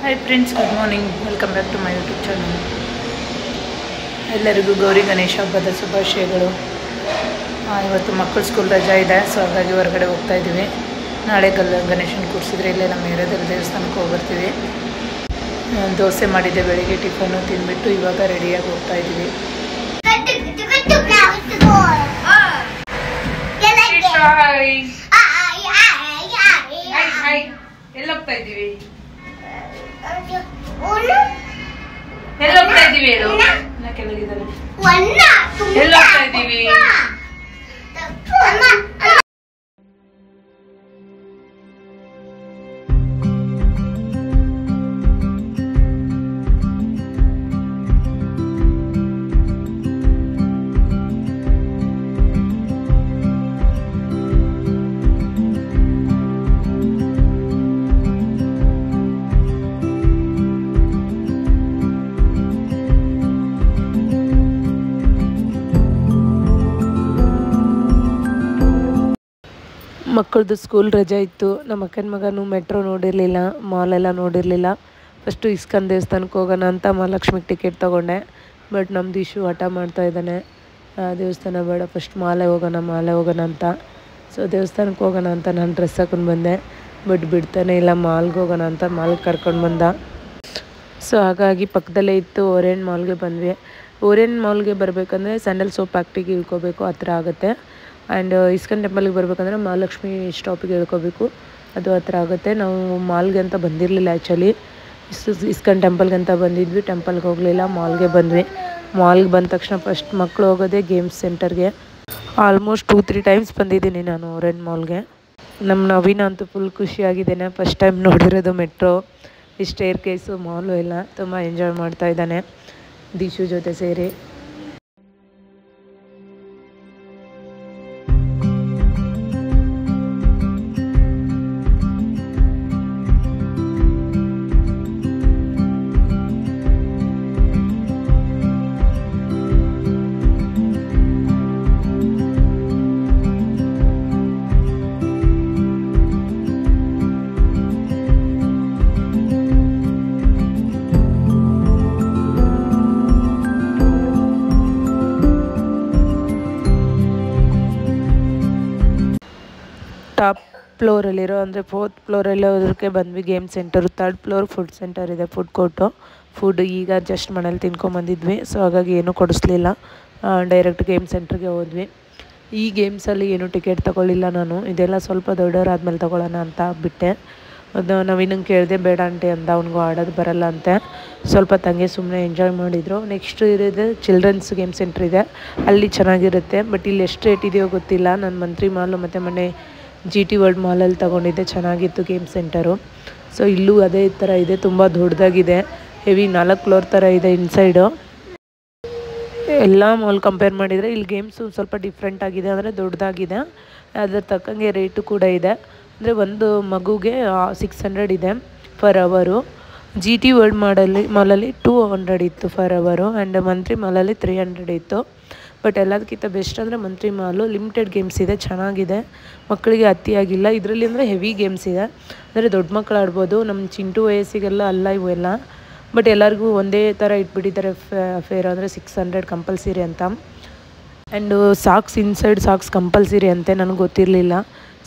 Hi friends, good morning. Welcome back to my YouTube channel. ಎಲ್ಲರಿಗೂ ಗೌರಿ ಗಣೇಶ ಹಬ್ಬದ ಶುಭಾಶಯಗಳು. ಇವತ್ತು ಮಕ್ಕಳು ಸ್ಕೂಲ್ ರಜಾ ಇದೆ, ಸೊ ಹಾಗಾಗಿ ಹೊರಗಡೆ ಹೋಗ್ತಾ ಇದ್ದೀವಿ. ನಾಳೆ ಗಣೇಶನ ಕೂರಿಸಿದ್ರೆ ಇಲ್ಲೇ ನಮ್ಮ ಏರಿಯಾದಲ್ಲಿ ದೇವಸ್ಥಾನಕ್ಕೆ ಹೋಗ್ಬರ್ತೀವಿ. ದೋಸೆ ಮಾಡಿದ್ದೆ ಬೆಳಿಗ್ಗೆ, ಟಿಫನ್ನು ತಿಂದ್ಬಿಟ್ಟು ಇವಾಗ ರೆಡಿಯಾಗಿ ಹೋಗ್ತಾ ಇದ್ದೀವಿ. ಎಲ್ಲ ಹೋಗ್ತಾ ಇದ್ದೀವಿ ಎಲ್ಲ ಹೋಗ್ತಾ ಇದ್ದೀವಿ ಹೇಳು. ಕೆಳಗಿದ್ದಾರೆ. ಎಲ್ಲ ಹೋಗ್ತಾ ಇದ್ದೀವಿ. ಮಕ್ಕಳದ್ದು ಸ್ಕೂಲ್ ರಜೆ ಇತ್ತು. ನಮ್ಮ ಅಕ್ಕನ ಮಗನೂ ಮೆಟ್ರೋ ನೋಡಿರಲಿಲ್ಲ, ಮಾಲೆಲ್ಲ ನೋಡಿರಲಿಲ್ಲ. ಫಸ್ಟು ಇಸ್ಕಾನ್ ದೇವಸ್ಥಾನಕ್ಕೆ ಹೋಗೋಣ ಅಂತ ಮಹಾಲಕ್ಷ್ಮಿಗೆ ಟಿಕೆಟ್ ತೊಗೊಂಡೆ. ಬಟ್ ನಮ್ದು ಇಶ್ಯೂ ಹಠ ಮಾಡ್ತಾ ಇದ್ದಾನೆ, ದೇವಸ್ಥಾನ ಬೇಡ, ಫಸ್ಟ್ ಮಾಲೆ ಹೋಗೋಣ ಅಂತ. ಸೊ ದೇವಸ್ಥಾನಕ್ಕೆ ಹೋಗೋಣ ಅಂತ ನಾನು ಡ್ರೆಸ್ ಹಾಕೊಂಡು ಬಂದೆ. ಬಟ್ ಬಿಡ್ತಾನೆ ಇಲ್ಲ, ಮಾಲ್ಗೆ ಹೋಗೋಣ ಅಂತ ಮಾಲ್ಗೆ ಕರ್ಕೊಂಡು ಬಂದ. ಸೊ ಹಾಗಾಗಿ ಪಕ್ಕದಲ್ಲೇ ಇತ್ತು ಓರಿಯಂಟ್ ಮಾಲ್ಗೆ ಬಂದ್ವಿ. ಓರಿಯಂಟ್ ಮಾಲ್ಗೆ ಬರಬೇಕಂದ್ರೆ ಸ್ಯಾಂಡಲ್ ಸೋಪ್ ಫ್ಯಾಕ್ಟ್ರಿಗೆ ಇಳ್ಕೋಬೇಕು, ಹತ್ರ ಆಗುತ್ತೆ. ಆ್ಯಂಡ್ ಇಸ್ಕಾನ್ ಟೆಂಪಲ್ಗೆ ಬರಬೇಕಂದ್ರೆ ಮಹಾಲಕ್ಷ್ಮಿ ಸ್ಟಾಪಿಗೆ ಇಳ್ಕೋಬೇಕು, ಅದು ಹತ್ರ ಆಗುತ್ತೆ. ನಾವು ಮಾಲ್ಗೆ ಅಂತ ಬಂದಿರಲಿಲ್ಲ ಆ್ಯಕ್ಚುಲಿ, ಇಸ್ಕಾನ್ ಟೆಂಪಲ್ಗೆ ಅಂತ ಬಂದಿದ್ವಿ. ಟೆಂಪಲ್ಗೆ ಹೋಗಲಿಲ್ಲ, ಮಾಲ್ಗೆ ಬಂದ್ವಿ. ಮಾಲ್ಗೆ ಬಂದ ತಕ್ಷಣ ಫಸ್ಟ್ ಮಕ್ಕಳು ಹೋಗೋದೇ ಗೇಮ್ಸ್ ಸೆಂಟರ್ಗೆ. ಆಲ್ಮೋಸ್ಟ್ 2-3 ಟೈಮ್ಸ್ ಬಂದಿದ್ದೀನಿ ನಾನು ಓರಿಯಂಟ್ ಮಾಲ್ಗೆ. ನಮ್ಮ ನವೀನ ಅಂತೂ ಫುಲ್ ಖುಷಿಯಾಗಿದ್ದೇನೆ, ಫಸ್ಟ್ ಟೈಮ್ ನೋಡಿರೋದು ಮೆಟ್ರೋ, ಈ ಸ್ಟೇರ್ ಕೇಸು, ಮಾಲು ಎಲ್ಲ ತುಂಬ ಎಂಜಾಯ್ ಮಾಡ್ತಾ ಇದ್ದಾನೆ ದಿಶು ಜೊತೆ ಸೇರಿ. ಟಾಪ್ ಫ್ಲೋರಲ್ಲಿರೋ ಅಂದರೆ 4th ಫ್ಲೋರಲ್ಲಿರೋದಕ್ಕೆ ಬಂದ್ವಿ. Game centre, 3rd floor food centre ಇದೆ, ಫುಡ್ ಕೋರ್ಟು. ಫುಡ್ ಈಗ ಜಸ್ಟ್ ಮನೇಲಿ ತಿನ್ಕೊಂಬಂದಿದ್ವಿ, ಸೊ ಹಾಗಾಗಿ ಏನೂ ಕೊಡಿಸ್ಲಿಲ್ಲ, ಡೈರೆಕ್ಟ್ ಗೇಮ್ ಸೆಂಟ್ರಿಗೆ ಹೋದ್ವಿ. ಈ ಗೇಮ್ಸಲ್ಲಿ ಏನೂ ಟಿಕೆಟ್ ತೊಗೊಳ್ಳಿಲ್ಲ ನಾನು, ಇದೆಲ್ಲ ಸ್ವಲ್ಪ ದೊಡ್ಡವರಾದ್ಮೇಲೆ ತೊಗೊಳ್ಳೋಣ ಅಂತ ಬಿಟ್ಟೆ. ಅದು ನವೀನಂಗೆ ಕೇಳಿದೆ, ಬೇಡ ಆಂಟಿ ಅಂದ, ಅವ್ನಿಗೂ ಆಡೋದು ಬರಲ್ಲ ಅಂತೆ. ಸ್ವಲ್ಪ ತಂಗೆ ಸುಮ್ಮನೆ ಎಂಜಾಯ್ ಮಾಡಿದರು. ನೆಕ್ಸ್ಟ್ ಇರೋದು ಚಿಲ್ಡ್ರನ್ಸ್ ಗೇಮ್ ಸೆಂಟ್ರ್ ಇದೆ, ಅಲ್ಲಿ ಚೆನ್ನಾಗಿರುತ್ತೆ. ಬಟ್ ಇಲ್ಲಿ ಎಷ್ಟು ರೇಟ್ ಇದೆಯೋ ಗೊತ್ತಿಲ್ಲ. ನಾನು ಮಂತ್ರಿ ಮಾಲು ಮತ್ತು ಮೊನ್ನೆ GT ವರ್ಲ್ಡ್ ಮಾಲಲ್ಲಿ ತೊಗೊಂಡಿದ್ದೆ, ಚೆನ್ನಾಗಿತ್ತು ಗೇಮ್ ಸೆಂಟರು. ಸೊ ಇಲ್ಲೂ ಅದೇ ಥರ ಇದೆ, ತುಂಬ ದೊಡ್ಡದಾಗಿದೆ, ಹೆವಿ 4 ಫ್ಲೋರ್ ಥರ ಇದೆ ಇನ್ಸೈಡು. ಎಲ್ಲ ಮಾಲ್ ಕಂಪೇರ್ ಮಾಡಿದರೆ ಇಲ್ಲಿ ಗೇಮ್ಸು ಸ್ವಲ್ಪ ಡಿಫ್ರೆಂಟ್ ಆಗಿದೆ, ಅಂದರೆ ದೊಡ್ಡದಾಗಿದೆ. ಅದರ ತಕ್ಕಂಗೆ ರೇಟು ಕೂಡ ಇದೆ. ಅಂದರೆ ಒಂದು ಮಗುಗೆ 600 ಇದೆ ಪರ್ ಅವರು. GT ವರ್ಲ್ಡ್ ಮಾಲಲ್ಲಿ 200 ಇತ್ತು ಪರ್ ಅವರು. ಆ್ಯಂಡ್ ಮಂತ್ರಿ ಮಾಲಲ್ಲಿ 300 ಇತ್ತು. ಬಟ್ ಎಲ್ಲದಕ್ಕಿಂತ ಬೆಸ್ಟ್ ಅಂದರೆ ಮಂತ್ರಿ ಮಾಲು, ಲಿಮಿಟೆಡ್ ಗೇಮ್ಸ್ ಇದೆ, ಚೆನ್ನಾಗಿದೆ, ಮಕ್ಕಳಿಗೆ ಅತಿಯಾಗಿಲ್ಲ. ಇದರಲ್ಲಿ ಅಂದರೆ ಹೆವಿ ಗೇಮ್ಸ್ ಇದೆ, ಅಂದರೆ ದೊಡ್ಡ ಮಕ್ಕಳು ಆಡ್ಬೋದು, ನಮ್ಮ ಚಿಂಟು ವಯಸ್ಸಿಗೆಲ್ಲ ಅಲ್ಲ ಇವೆಲ್ಲ. ಬಟ್ ಎಲ್ಲರಿಗೂ ಒಂದೇ ಥರ ಇಟ್ಬಿಟ್ಟಿದ್ದಾರೆ ಫೇರ್, ಅಂದರೆ 600 ಕಂಪಲ್ಸರಿ ಅಂತ. And socks, inside socks compulsory ಅಂತೆ, ನನಗೆ ಗೊತ್ತಿರಲಿಲ್ಲ.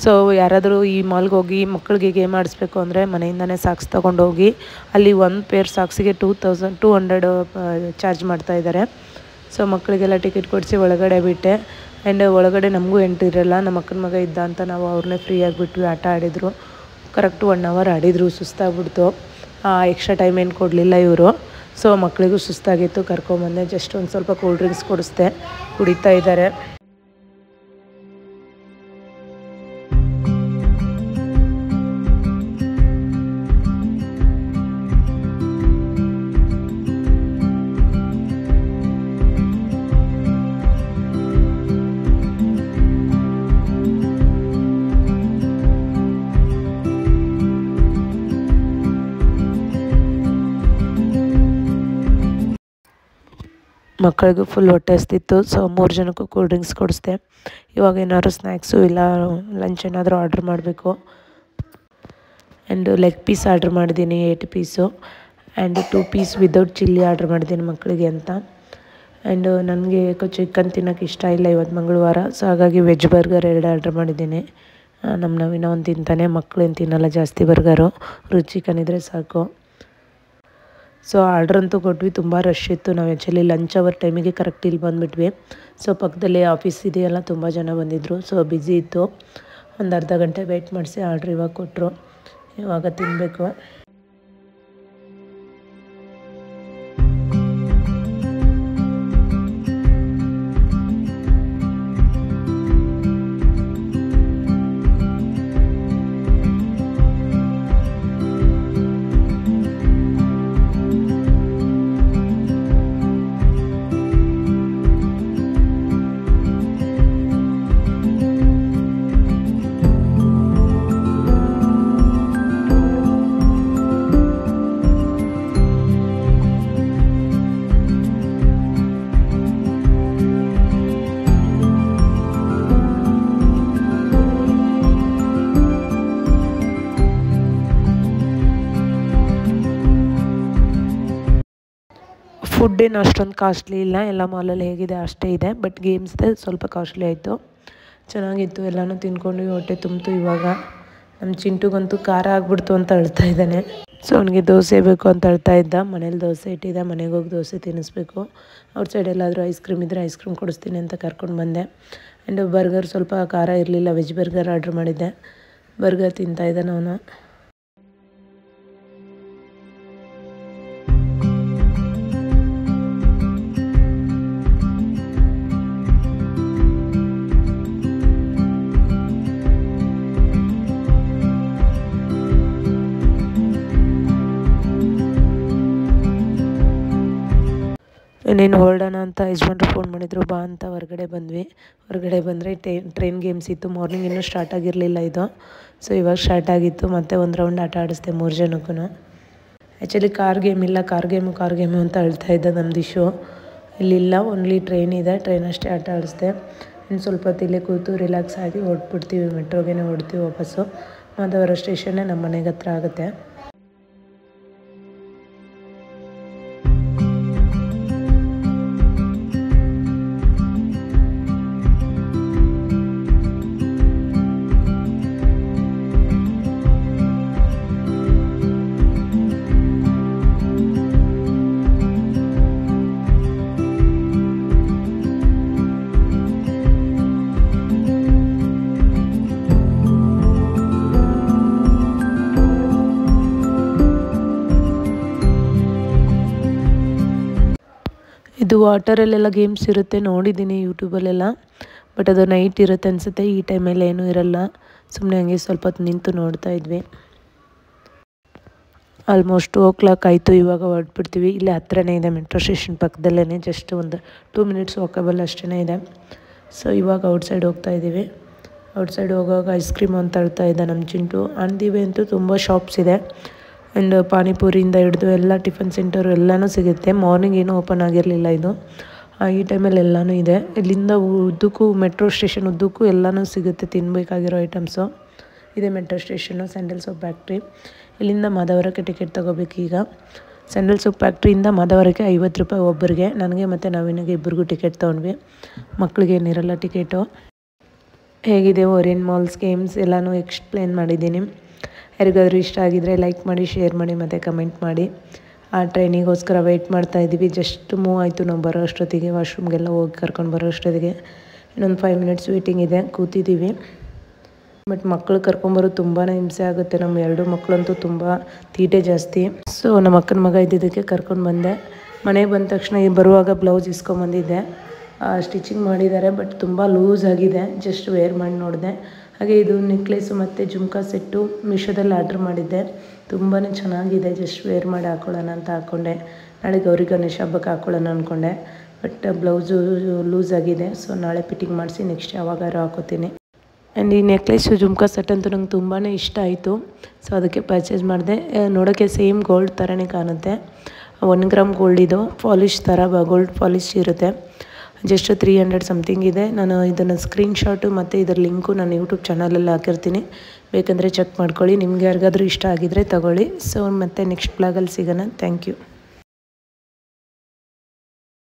ಸೊ ಯಾರಾದರೂ ಈ ಮಾಲ್ಗೆ ಹೋಗಿ ಮಕ್ಕಳಿಗೆ ಗೇಮ್ ಆಡಿಸ್ಬೇಕು ಅಂದರೆ ಮನೆಯಿಂದನೇ ಸಾಕ್ಸ್ ತೊಗೊಂಡೋಗಿ, ಅಲ್ಲಿ ಒಂದು ಪೇರ್ ಸಾಕ್ಸಿಗೆ 200 ಚಾರ್ಜ್ ಮಾಡ್ತಾಯಿದ್ದಾರೆ. ಸೊ ಮಕ್ಕಳಿಗೆಲ್ಲ ಟಿಕೆಟ್ ಕೊಡಿಸಿ ಒಳಗಡೆ ಬಿಟ್ಟೆ. ಆ್ಯಂಡ್ ಒಳಗಡೆ ನಮಗೂ ಎಂಟ್ರಿ ಇರಲ್ಲ, ನಮ್ಮ ಅಕ್ಕನ ಮಗ ಇದ್ದ ಅಂತ ನಾವು ಅವ್ರನ್ನೇ ಫ್ರೀ ಆಗಿಬಿಟ್ವಿ. ಆಟ ಆಡಿದರು, ಕರೆಕ್ಟು 1 ಅವರ್ ಆಡಿದರು. ಸುಸ್ತಾಗ್ಬಿಡ್ತು, ಎಕ್ಸ್ಟ್ರಾ ಟೈಮ್ ಏನು ಕೊಡಲಿಲ್ಲ ಇವರು. ಸೊ ಮಕ್ಕಳಿಗೂ ಸುಸ್ತಾಗಿತ್ತು, ಕರ್ಕೊಂಬಂದೆ. ಜಸ್ಟ್ ಒಂದು ಸ್ವಲ್ಪ ಕೂಲ್ ಡ್ರಿಂಕ್ಸ್ ಕೊಡಿಸ್ದೆ, ಕುಡಿತಾ ಇದ್ದಾರೆ. ಮಕ್ಕಳಿಗೂ ಫುಲ್ ಹೊಟ್ಟೆ ಹಸ್ತಿತ್ತು. ಸೊ 3 ಜನಕ್ಕೂ ಕೂಲ್ ಡ್ರಿಂಕ್ಸ್ ಕೊಡಿಸ್ದೆ. ಇವಾಗ ಏನಾದ್ರು ಸ್ನ್ಯಾಕ್ಸು ಇಲ್ಲ ಲಂಚ್ ಏನಾದರೂ ಆರ್ಡ್ರ್ ಮಾಡಬೇಕು. ಆ್ಯಂಡ್ ಲೆಗ್ ಪೀಸ್ ಆರ್ಡ್ರ್ ಮಾಡಿದ್ದೀನಿ 8 piece and 2 piece without chilli order ಮಾಡಿದ್ದೀನಿ ಮಕ್ಕಳಿಗೆ ಅಂತ. ಆ್ಯಂಡ್ ನನಗೆ ಚಿಕನ್ ತಿನ್ನೋಕ್ಕೆ ಇಷ್ಟ ಇಲ್ಲ ಇವತ್ತು ಮಂಗಳವಾರ, ಸೊ ಹಾಗಾಗಿ ವೆಜ್ ಬರ್ಗರ್ 2 ಆರ್ಡ್ರ್ ಮಾಡಿದ್ದೀನಿ. ನಮ್ಮ ನವೀನ ಒಂದು ತಿಂತಾನೆ, ಮಕ್ಕಳೇನು ತಿನ್ನಲ್ಲ ಜಾಸ್ತಿ ಬರ್ಗರು, ಚಿಕನ್ ಇದ್ದರೆ ಸಾಕು. ಸೊ ಆರ್ಡ್ರ್ ಅಂತೂ ಕೊಟ್ವಿ, ತುಂಬ ರಶ್ ಇತ್ತು. ನಾವು ಆ್ಯಕ್ಚುಲಿ ಲಂಚ್ ಅವರ್ ಟೈಮಿಗೆ ಕರೆಕ್ಟ್ ಇಲ್ಲಿ ಬಂದುಬಿಟ್ವಿ. ಸೊ ಪಕ್ಕದಲ್ಲಿ ಆಫೀಸ್ ಇದೆಯಲ್ಲ, ತುಂಬ ಜನ ಬಂದಿದ್ದರು, ಸೊ ಬ್ಯುಸಿ ಇತ್ತು. ಒಂದು ಅರ್ಧ ಗಂಟೆ ವೆಯ್ಟ್ ಮಾಡಿಸಿ ಆರ್ಡ್ರ್ ಇವಾಗ ಕೊಟ್ಟರು, ಇವಾಗ ತಿನ್ನಬೇಕು. ಫುಡ್ ಏನು ಅಷ್ಟೊಂದು ಕಾಸ್ಟ್ಲಿ ಇಲ್ಲ, ಎಲ್ಲ ಮಾಲಲ್ಲಿ ಹೇಗಿದೆ ಅಷ್ಟೇ ಇದೆ. ಬಟ್ ಗೇಮ್ಸ್ದೆ ಸ್ವಲ್ಪ ಕಾಸ್ಟ್ಲಿ ಆಯಿತು. ಚೆನ್ನಾಗಿತ್ತು, ಎಲ್ಲನೂ ತಿನ್ಕೊಂಡು ಹೊಟ್ಟೆ ತುಂಬಿತು. ಇವಾಗ ನಮ್ಮ ಚಿಂಟುಗಂತೂ ಖಾರ ಆಗ್ಬಿಡ್ತು ಅಂತ ಅಳ್ತಾ ಇದ್ದಾನೆ. ಸೊ ಅವನಿಗೆ ದೋಸೆ ಬೇಕು ಅಂತ ಅಳ್ತಾ ಇದ್ದ. ಮನೇಲಿ ದೋಸೆ ಇಟ್ಟಿದ್ದೆ, ಮನೆಗೆ ಹೋಗಿ ದೋಸೆ ತಿನ್ನಿಸ್ಬೇಕು. ಔಟ್ ಸೈಡ್ ಎಲ್ಲಾದರೂ ಐಸ್ ಕ್ರೀಮ್ ಇದ್ದರೆ ಐಸ್ ಕ್ರೀಮ್ ಕೊಡಿಸ್ತೀನಿ ಅಂತ ಕರ್ಕೊಂಡು ಬಂದೆ. ಆ್ಯಂಡ್ ಬರ್ಗರ್ ಸ್ವಲ್ಪ ಖಾರ ಇರಲಿಲ್ಲ, ವೆಜ್ ಬರ್ಗರ್ ಆರ್ಡ್ರ್ ಮಾಡಿದ್ದೆ. ಬರ್ಗರ್ ತಿಂತಾ ಇದ್ದಾನೆ ಅವನು. ಇನ್ನೇನು ಹೊರಡೋಣ ಅಂತ ಯಜಮಾನ್ರು ಫೋನ್ ಮಾಡಿದರು, ಬಾ ಅಂತ ಹೊರಗಡೆ ಬಂದ್ವಿ. ಹೊರಗಡೆ ಬಂದರೆ ಟ್ರೈನ್ ಗೇಮ್ಸ್ ಇತ್ತು. ಮಾರ್ನಿಂಗ್ ಇನ್ನೂ ಸ್ಟಾರ್ಟ್ ಆಗಿರಲಿಲ್ಲ ಇದು, ಸೊ ಇವಾಗ ಸ್ಟಾರ್ಟ್ ಆಗಿತ್ತು. ಮತ್ತು ಒಂದು ರೌಂಡ್ ಆಟ ಆಡಿಸ್ದೆ 3 ಜನಕ್ಕೂ. ಆ್ಯಕ್ಚುಲಿ ಕಾರ್ ಗೇಮ್ ಇಲ್ಲ, ಕಾರ್ ಗೇಮು ಅಂತ ಹೇಳ್ತಾ ಇದ್ದ ನಮ್ಮ ದಿಶು. ಇಲ್ಲಿಲ್ಲ, ಓನ್ಲಿ ಟ್ರೈನ್ ಇದೆ, ಟ್ರೈನ್ ಅಷ್ಟೇ ಆಟ ಆಡಿಸ್ದೆ. ಇನ್ನು ಸ್ವಲ್ಪ ಹೊತ್ತು ಇಲ್ಲೇ ಕೂತು ರಿಲ್ಯಾಕ್ಸ್ ಆಗಿ ಹೊರಟ್ಬಿಡ್ತೀವಿ, ಮೆಟ್ರೋಗೆ ಹೊಡ್ತೀವಿ ವಾಪಸ್ಸು. ಮಾಧವರ ಸ್ಟೇಷನ್ನೇ ನಮ್ಮ ಮನೆಗೆ ಹತ್ರ ಆಗುತ್ತೆ. ಇದು ವಾಟರಲ್ಲೆಲ್ಲ ಗೇಮ್ಸ್ ಇರುತ್ತೆ, ನೋಡಿದ್ದೀನಿ ಯೂಟ್ಯೂಬಲ್ಲೆಲ್ಲ. ಬಟ್ ಅದು ನೈಟ್ ಇರುತ್ತೆ ಅನಿಸುತ್ತೆ, ಈ ಟೈಮಲ್ಲಿ ಏನೂ ಇರಲ್ಲ. ಸುಮ್ಮನೆ ಹಂಗೆ ಸ್ವಲ್ಪ ಹೊತ್ತು ನಿಂತು ನೋಡ್ತಾ ಇದ್ವಿ. ಆಲ್ಮೋಸ್ಟ್ 2 o'clock ಆಯಿತು, ಇವಾಗ ಹೊರಟ್ಬಿಡ್ತೀವಿ. ಇಲ್ಲೇ ಹತ್ರನೇ ಇದೆ, ಮೆಟ್ರೋ ಸ್ಟೇಷನ್ ಪಕ್ಕದಲ್ಲೇ, ಜಸ್ಟ್ ಒಂದು 2 minutes ವಾಕಬಲ್ ಅಷ್ಟೇ ಇದೆ. ಸೊ ಇವಾಗ ಔಟ್ಸೈಡ್ ಹೋಗ್ತಾ ಇದ್ದೀವಿ. ಔಟ್ಸೈಡ್ ಹೋಗುವಾಗ ಐಸ್ ಕ್ರೀಮ್ ಅಂತ ಹೇಳ್ತಾ ಇದ್ದ ನಮ್ಮ ಚಿಂಟು. ಅಂದಿವೆ ಅಂತೂ ತುಂಬ ಶಾಪ್ಸ್ ಇದೆ. ಆ್ಯಂಡ್ ಪಾನಿಪುರಿಯಿಂದ ಹಿಡಿದು ಎಲ್ಲ ಟಿಫನ್ ಸೆಂಟರು ಎಲ್ಲನೂ ಸಿಗುತ್ತೆ. ಮಾರ್ನಿಂಗ್ ಏನೂ ಓಪನ್ ಆಗಿರಲಿಲ್ಲ ಇದು, ಈ ಟೈಮಲ್ಲಿ ಎಲ್ಲನೂ ಇದೆ. ಇಲ್ಲಿಂದ ಉದ್ದಕ್ಕೂ ಮೆಟ್ರೋ ಸ್ಟೇಷನ್ ಉದ್ದಕ್ಕೂ ಎಲ್ಲನೂ ಸಿಗುತ್ತೆ ತಿನ್ನಬೇಕಾಗಿರೋ ಐಟಮ್ಸು. ಇದೆ metro station, sandal soap factory. ಇಲ್ಲಿಂದ ಮಾಧವರಕ್ಕೆ ಟಿಕೆಟ್ ತೊಗೋಬೇಕು. ಈಗ ಸ್ಯಾಂಡಲ್ ಸೋಪ್ ಫ್ಯಾಕ್ಟ್ರಿಯಿಂದ ಮಾಧವರಕ್ಕೆ 50 ರೂಪಾಯಿ ಒಬ್ಬರಿಗೆ. ನನಗೆ ಮತ್ತು ನವೀನಿಗೆ ಇಬ್ಬರಿಗೂ ಟಿಕೆಟ್ ತೊಗೊಂಡ್ವಿ. ಮಕ್ಕಳಿಗೆ ಏನಿರಲ್ಲ ಟಿಕೆಟು. ಹೇಗಿದೆ ಓರಿಯನ್ ಮಾಲ್ಸ್ ಗೇಮ್ಸ್ ಎಲ್ಲನೂ ಎಕ್ಸ್ಪ್ಲೇನ್ ಮಾಡಿದ್ದೀನಿ. ಯಾರಿಗಾದರೂ ಇಷ್ಟ ಆಗಿದ್ದರೆ ಲೈಕ್ ಮಾಡಿ, ಶೇರ್ ಮಾಡಿ ಮತ್ತು ಕಮೆಂಟ್ ಮಾಡಿ. ಆ ಟ್ರೈನಿಗೋಸ್ಕರ ವೆಯ್ಟ್ ಮಾಡ್ತಾಯಿದ್ದೀವಿ. ಜಸ್ಟ್ ಮೂವ್ ಆಯಿತು ನಾವು ಬರೋ ಅಷ್ಟೊತ್ತಿಗೆ, ವಾಶ್ರೂಮ್ಗೆಲ್ಲ ಹೋಗಿ ಕರ್ಕೊಂಡು ಬರೋ ಅಷ್ಟೊತ್ತಿಗೆ. ಇನ್ನೊಂದು 5 minutes ವೇಟಿಂಗ್ ಇದೆ, ಕೂತಿದ್ದೀವಿ. ಬಟ್ ಮಕ್ಕಳು ಕರ್ಕೊಂಬರೋದು ತುಂಬಾ ಹಿಂಸೆ ಆಗುತ್ತೆ. ನಮ್ಮ 2 ಮಕ್ಕಳಂತೂ ತುಂಬ ತೀಟೆ ಜಾಸ್ತಿ. ಸೊ ನಮ್ಮ ಅಕ್ಕನ ಮಗ ಇದ್ದಿದ್ದಕ್ಕೆ ಕರ್ಕೊಂಡು ಬಂದೆ. ಮನೆಗೆ ಬಂದ ತಕ್ಷಣ ಬರುವಾಗ ಬ್ಲೌಸ್ ಇಸ್ಕೊಂಬಂದಿದ್ದೆ. ಸ್ಟಿಚಿಂಗ್ ಮಾಡಿದ್ದಾರೆ, ಬಟ್ ತುಂಬ ಲೂಸ್ ಆಗಿದೆ. ಜಸ್ಟ್ ವೇರ್ ಮಾಡಿ ನೋಡಿದೆ. ಹಾಗೆ ಇದು ನೆಕ್ಲೆಸು ಮತ್ತು ಜುಮ್ಕಾ ಸೆಟ್ಟು ಮೀಶೋದಲ್ಲಿ ಆರ್ಡ್ರ್ ಮಾಡಿದ್ದೆ. ತುಂಬಾ ಚೆನ್ನಾಗಿದೆ. ಜಸ್ಟ್ ವೇರ್ ಮಾಡಿ ಹಾಕ್ಕೊಳ್ಳೋಣ ಅಂತ ಹಾಕ್ಕೊಂಡೆ. ನಾಳೆ ಗೌರಿ ಗಣೇಶ ಹಬ್ಬಕ್ಕೆ ಹಾಕ್ಕೊಳ್ಳೋಣ ಅಂದ್ಕೊಂಡೆ. ಬಟ್ ಬ್ಲೌಸು ಲೂಸ್ ಆಗಿದೆ. ಸೊ ನಾಳೆ ಫಿಟ್ಟಿಂಗ್ ಮಾಡಿಸಿ ನೆಕ್ಸ್ಟ್ ಯಾವಾಗಾರು ಹಾಕೋತೀನಿ. ಆ್ಯಂಡ್ ಈ ನೆಕ್ಲೆಸು ಜುಮ್ಕಾ ಸೆಟ್ ಅಂತೂ ನಂಗೆ ತುಂಬಾ ಇಷ್ಟ ಆಯಿತು. ಸೊ ಅದಕ್ಕೆ ಪರ್ಚೇಸ್ ಮಾಡಿದೆ. ನೋಡೋಕ್ಕೆ ಸೇಮ್ ಗೋಲ್ಡ್ ಥರನೇ ಕಾಣುತ್ತೆ. 1 ಗ್ರಾಮ್ ಗೋಲ್ಡ್ ಇದು, ಪಾಲಿಶ್ ಥರ ಗೋಲ್ಡ್ ಪಾಲಿಶ್ ಇರುತ್ತೆ. ಜಸ್ಟ್ 300 ಸಮಥಿಂಗ್ ಇದೆ. ನಾನು ಇದನ್ನು ಸ್ಕ್ರೀನ್ಶಾಟು ಮತ್ತು ಇದರ ಲಿಂಕು ನಾನು ಯೂಟ್ಯೂಬ್ ಚಾನಲಲ್ಲಿ ಹಾಕಿರ್ತೀನಿ, ಬೇಕಂದರೆ ಚೆಕ್ ಮಾಡ್ಕೊಳ್ಳಿ. ನಿಮ್ಗೆ ಯಾರಿಗಾದ್ರೂ ಇಷ್ಟ ಆಗಿದರೆ ತಗೊಳ್ಳಿ. ಸೊ ಮತ್ತೆ ನೆಕ್ಸ್ಟ್ ಬ್ಲಾಗಲ್ಲಿ ಸಿಗೋಣ. Thank you.